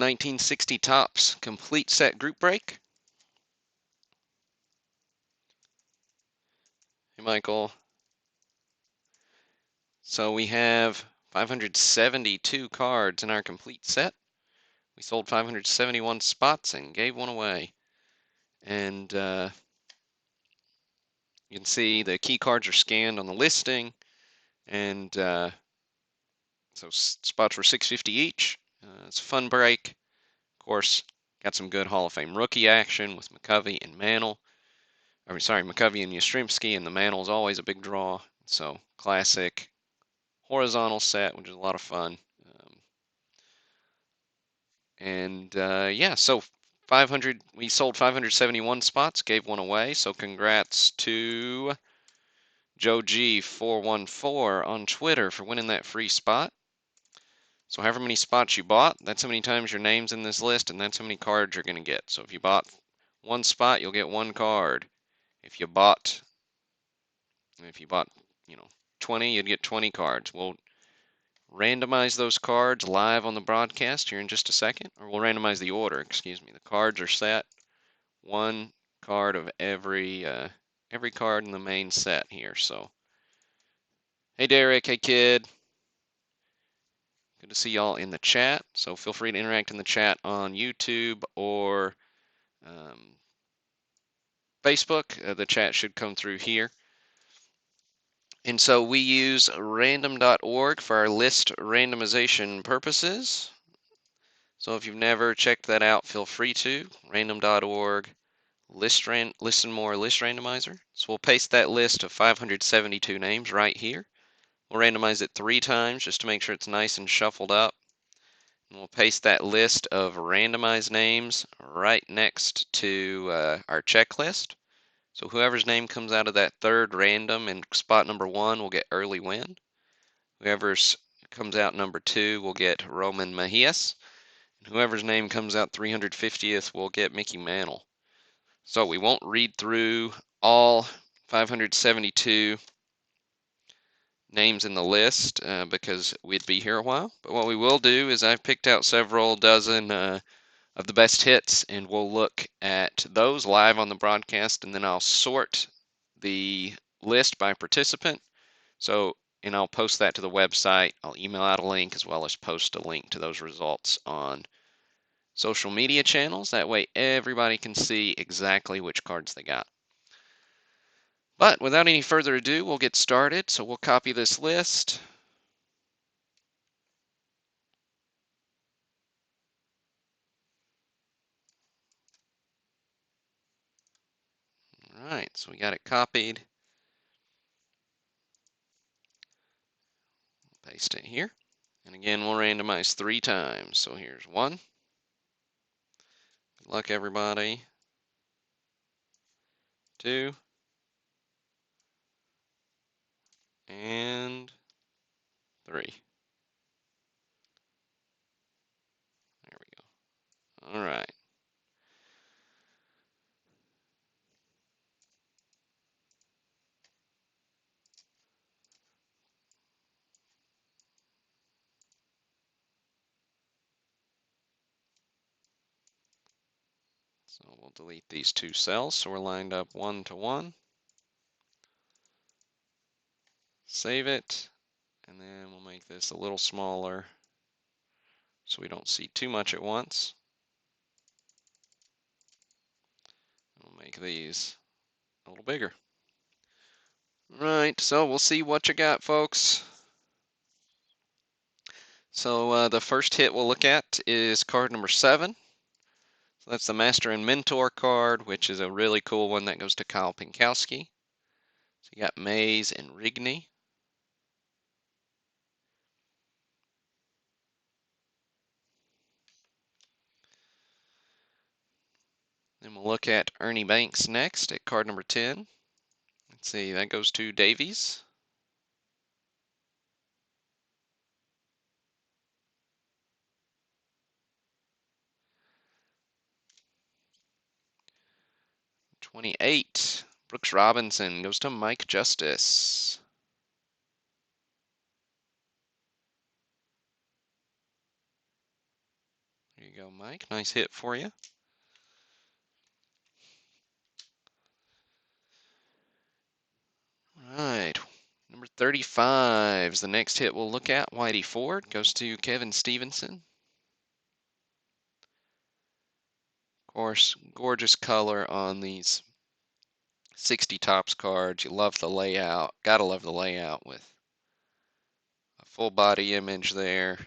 1960 Topps complete set group break. Hey, Michael. So we have 572 cards in our complete set. We sold 571 spots and gave one away. And you can see the key cards are scanned on the listing. And so spots were $6.50 each. It's a fun break. Of course, got some good Hall of Fame rookie action with McCovey and Mantle. McCovey and Yastrzemski, and the Mantle's always a big draw. So classic horizontal set, which is a lot of fun. Yeah, so 500. We sold 571 spots, gave one away. So congrats to Joe G414 on Twitter for winning that free spot. So however many spots you bought, that's how many times your name's in this list, and that's how many cards you're going to get. So if you bought one spot, you'll get one card. If you bought, 20, you'd get 20 cards. We'll randomize those cards live on the broadcast here in just a second, or we'll randomize the order, excuse me. The cards are set, one card of every card in the main set here. So, hey Derek, hey kid. Good to see y'all in the chat. So feel free to interact in the chat on YouTube or Facebook. The chat should come through here. And so we use random.org for our list randomization purposes. So if you've never checked that out, feel free to. Random.org, listen more list randomizer. So we'll paste that list of 572 names right here. We'll randomize it 3 times just to make sure it's nice and shuffled up. And we'll paste that list of randomized names right next to our checklist. So whoever's name comes out of that third random in spot number 1 will get early win. Whoever's comes out number 2 will get Roman Mejias. And whoever's name comes out 350th will get Mickey Mantle. So we won't read through all 572 names in the list because we'd be here a while. But what we will do is I've picked out several dozen of the best hits, and we'll look at those live on the broadcast, and then I'll sort the list by participant. And I'll post that to the website. I'll email out a link as well as post a link to those results on social media channels. That way everybody can see exactly which cards they got. But without any further ado, we'll get started. So we'll copy this list. All right, so we got it copied. Paste it here. And again, we'll randomize 3 times. So here's 1. Good luck, everybody. 2. And 3. There we go. All right. So we'll delete these 2 cells so we're lined up 1 to 1. Save it, and then we'll make this a little smaller so we don't see too much at once. We'll make these a little bigger. Right, so we'll see what you got, folks. So the first hit we'll look at is card number 7. So that's the Master and Mentor card, which is a really cool one that goes to Kyle Pinkowski. So you got Mays and Rigney. Then we'll look at Ernie Banks next at card number 10. Let's see, that goes to Davies. #28, Brooks Robinson goes to Mike Justice. There you go, Mike. Nice hit for you. All right. Number 35 is the next hit we'll look at. Whitey Ford goes to Kevin Stevenson. Of course, gorgeous color on these 60 tops cards. You love the layout. Gotta love the layout with a full body image there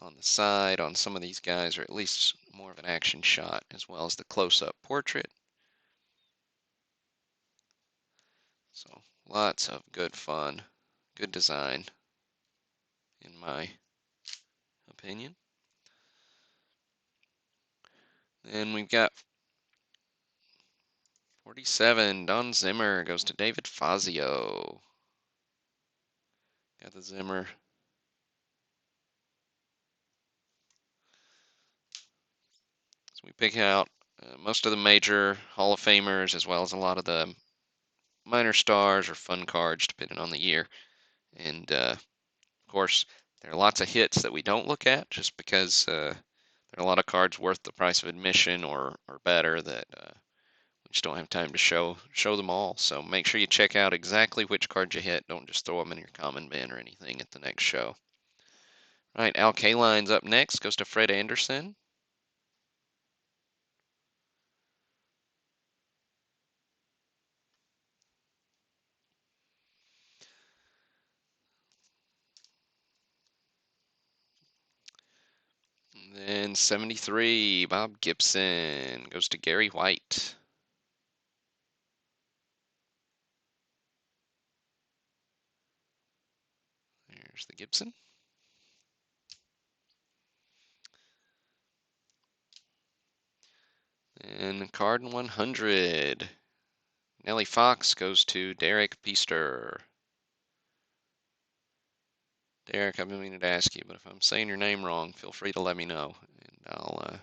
on the side on some of these guys, or at least more of an action shot, as well as the close-up portrait. So lots of good fun, good design, in my opinion. Then we've got 47, Don Zimmer goes to David Fazio. Got the Zimmer. So we pick out most of the major Hall of Famers, as well as a lot of the minor stars or fun cards, depending on the year. And of course, there are lots of hits that we don't look at just because there are a lot of cards worth the price of admission or better that we just don't have time to show them all. So make sure you check out exactly which cards you hit. Don't just throw them in your common bin or anything at the next show. All right, Al Kaline's up next. Goes to Fred Anderson. And then 73, Bob Gibson goes to Gary White. There's the Gibson. And card 100, Nellie Fox goes to Derek Peaster. Derek, I've been meaning to ask you, but if I'm saying your name wrong, feel free to let me know, and I'll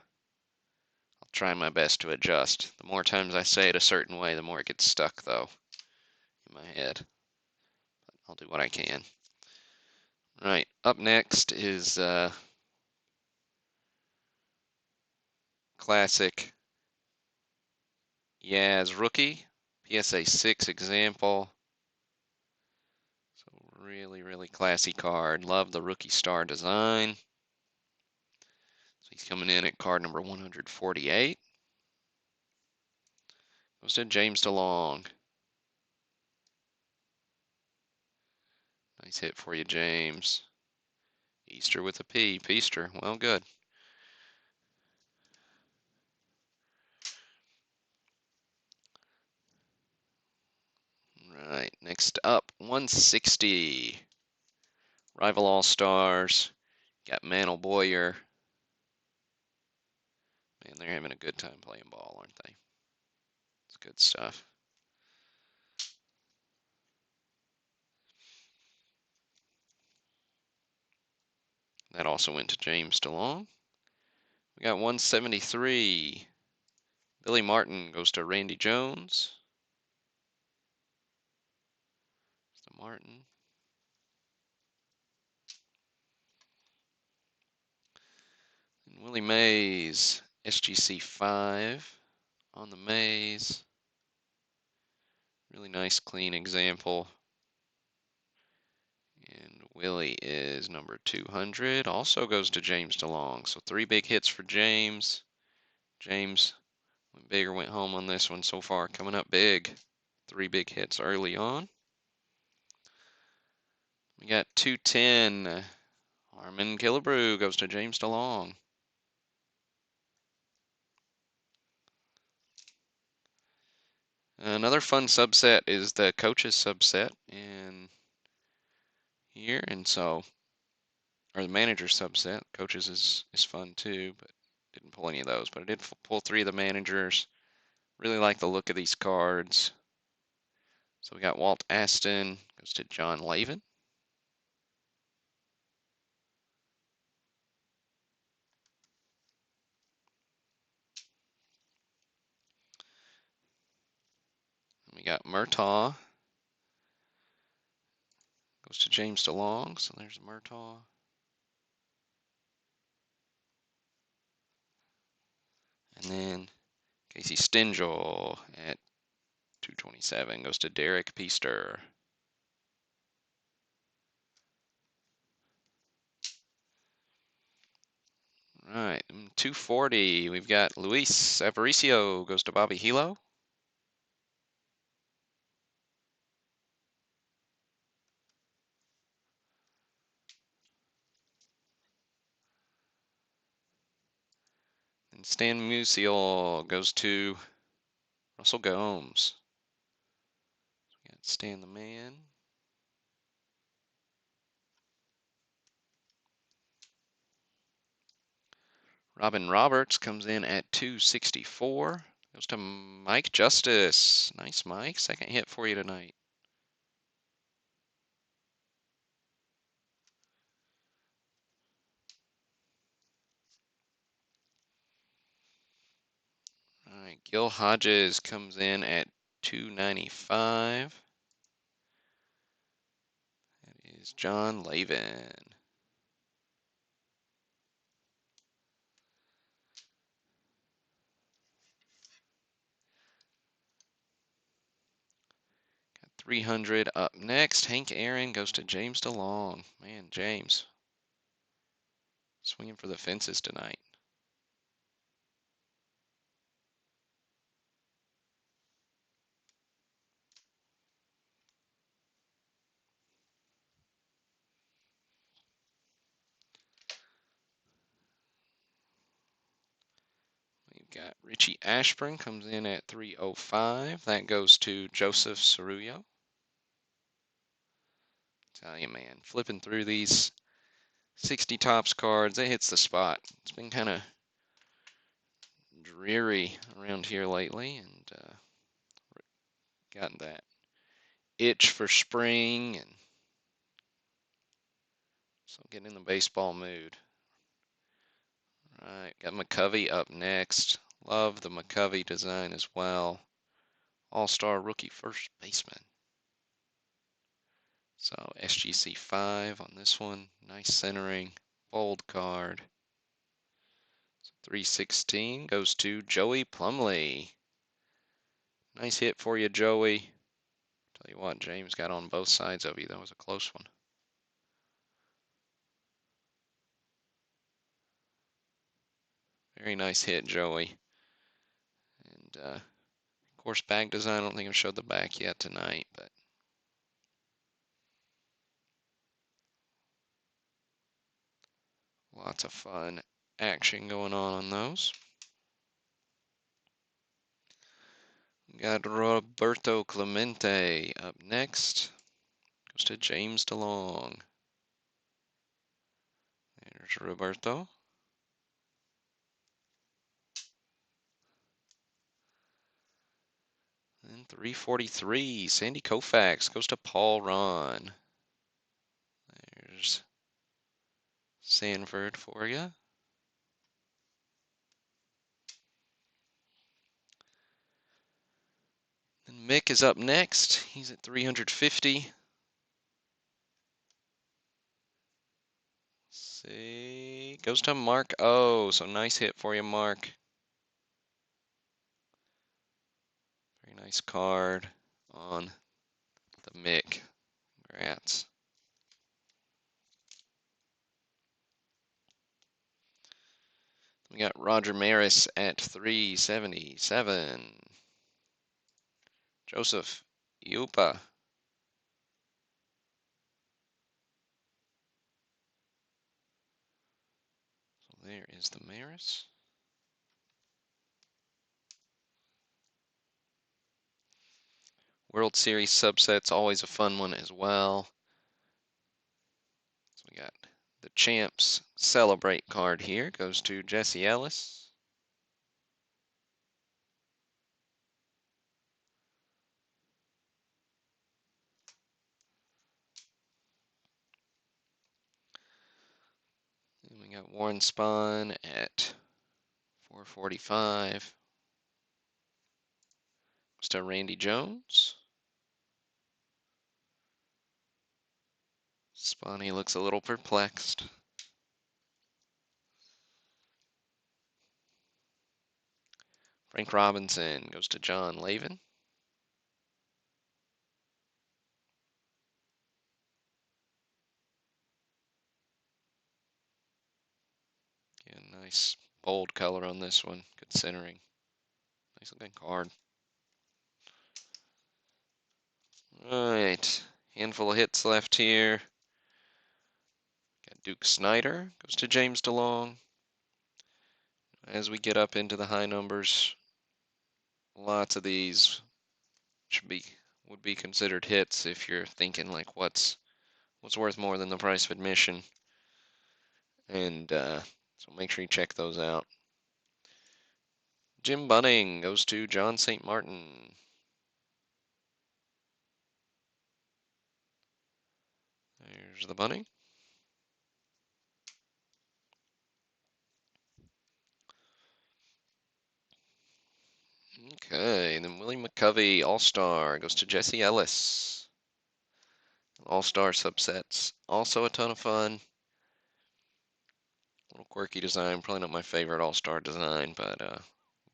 try my best to adjust. The more times I say it a certain way, the more it gets stuck, though, in my head. But I'll do what I can. All right, up next is classic Yaz rookie, PSA 6 example. So really, really classy card. Love the rookie star design. So he's coming in at card number 148. Goes to James DeLong. Nice hit for you, James. Easter with a P. Peaster. Well, good. All right, next up, 160. Rival All-Stars. Got Mantle Boyer. Man, they're having a good time playing ball, aren't they? It's good stuff. That also went to James DeLong. We got 173. Billy Martin goes to Randy Jones. So Martin. And Willie Mays, SGC 5 on the Mays. Really nice, clean example. And Willie is number 200. Also goes to James DeLong. So 3 big hits for James. James went big or went home on this one so far. Coming up big. 3 big hits early on. We got 210. Harmon Killebrew goes to James DeLong. Another fun subset is the coaches subset in here, and so, or the manager subset. Coaches is fun too, but didn't pull any of those. But I did pull 3 of the managers. Really like the look of these cards. So we got Walt Aston goes to John Lavin. We got Murtaugh goes to James DeLong. So there's Murtaugh. And then Casey Stingel at 227 goes to Derek Peaster. All right, 240. We've got Luis Aparicio goes to Bobby Hilo. And Stan Musial goes to Russell Gomes. We got Stan the Man. Robin Roberts comes in at 264. Goes to Mike Justice. Nice, Mike. Second hit for you tonight. All right, Gil Hodges comes in at 295. That is John Lavin. Got 300 up next. Hank Aaron goes to James DeLong. Man, James. Swinging for the fences tonight. We've got Richie Ashburn comes in at 305. That goes to Joseph Cerullo. Tell you, man, flipping through these 60 tops cards, it hits the spot. It's been kind of dreary around here lately, and gotten that itch for spring, and so getting in the baseball mood. All right, got McCovey up next. Love the McCovey design as well. All-star rookie first baseman. So SGC 5 on this one. Nice centering, bold card. So 316 goes to Joey Plumley. Nice hit for you, Joey. Tell you what, James got on both sides of you. That was a close one. Very nice hit, Joey. And of course, bag design. I don't think I've showed the back yet tonight, but lots of fun action going on those. We got Roberto Clemente up next. Goes to James DeLong. There's Roberto. And 343, Sandy Koufax goes to Paul Ron. There's Sanford for you. Then Mick is up next. He's at 350. See, goes to Mark O. So nice hit for you, Mark. Very nice card on the Mick. Congrats. We got Roger Maris at 377. Joseph Yupa. So there is the Maris. World Series subset's always a fun one as well. So we got the Champs Celebrate card here. Goes to Jesse Ellis. And we got Warren Spahn at 445. Goes to Randy Jones. Spahny looks a little perplexed. Frank Robinson goes to John Lavin. Yeah, nice bold color on this one. Good centering. Nice looking card. All right, handful of hits left here. Got Duke Snyder goes to James DeLong. As we get up into the high numbers, lots of these would be considered hits if you're thinking like what's worth more than the price of admission. And so make sure you check those out. Jim Bunning goes to John St. Martin. There's the Bunning. Okay, and then Willie McCovey, All-Star, goes to Jesse Ellis. All-Star subsets, also a ton of fun. Little quirky design, probably not my favorite All-Star design, but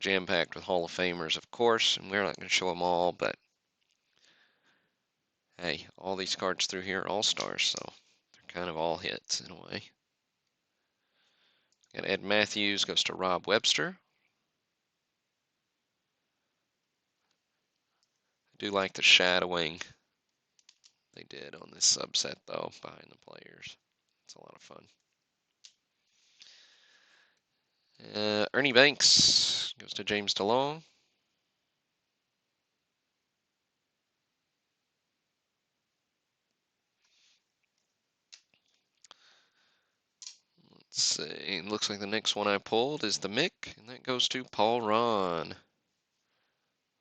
jam-packed with Hall of Famers, of course, and we're not going to show them all, but hey, all these cards through here are All-Stars, so they're kind of all hits in a way. Got Ed Matthews goes to Rob Webster. I do like the shadowing they did on this subset, though, behind the players. It's a lot of fun. Ernie Banks goes to James DeLong. Let's see. It looks like the next one I pulled is the Mick, and that goes to Paul Ron.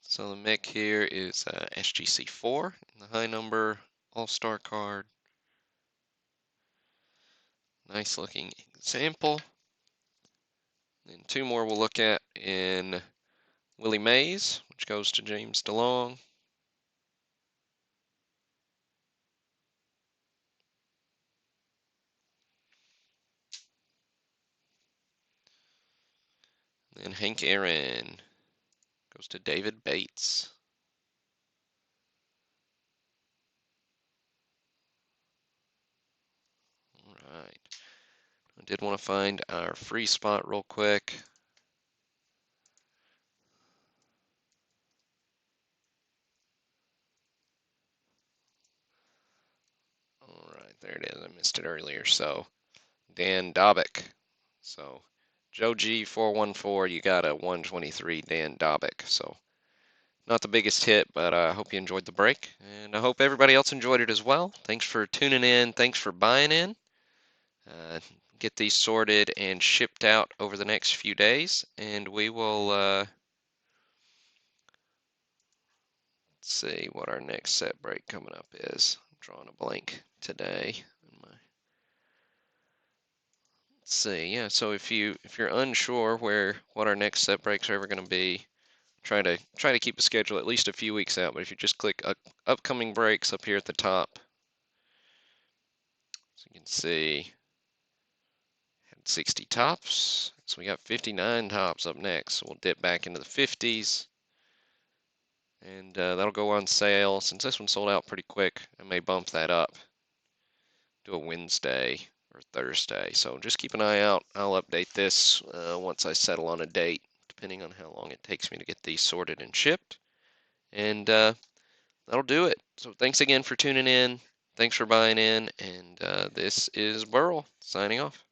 So the Mick here is SGC4, the high number All-Star card. Nice looking example. And two more we'll look at in Willie Mays, which goes to James DeLong. And Hank Aaron goes to David Bates. All right. I did want to find our free spot real quick. All right, there it is. I missed it earlier. So Dan Dobbick. So Joe G 414, you got a 123 Dan Dobbick. So not the biggest hit, but I hope you enjoyed the break, and I hope everybody else enjoyed it as well. Thanks for tuning in. Thanks for buying in. Get these sorted and shipped out over the next few days, and we will see what our next set break coming up is. I'm drawing a blank today. Let's see. Yeah, so if you're unsure what our next set breaks are ever going to be, try to keep a schedule at least a few weeks out. But if you just click upcoming breaks up here at the top, so you can see had 60 tops. So we got 59 tops up next. So we'll dip back into the 50s, and that'll go on sale. Since this one sold out pretty quick, I may bump that up, do a Wednesday or Thursday. So just keep an eye out. I'll update this once I settle on a date, depending on how long it takes me to get these sorted and shipped. And that'll do it. So thanks again for tuning in. Thanks for buying in. And this is Burl signing off.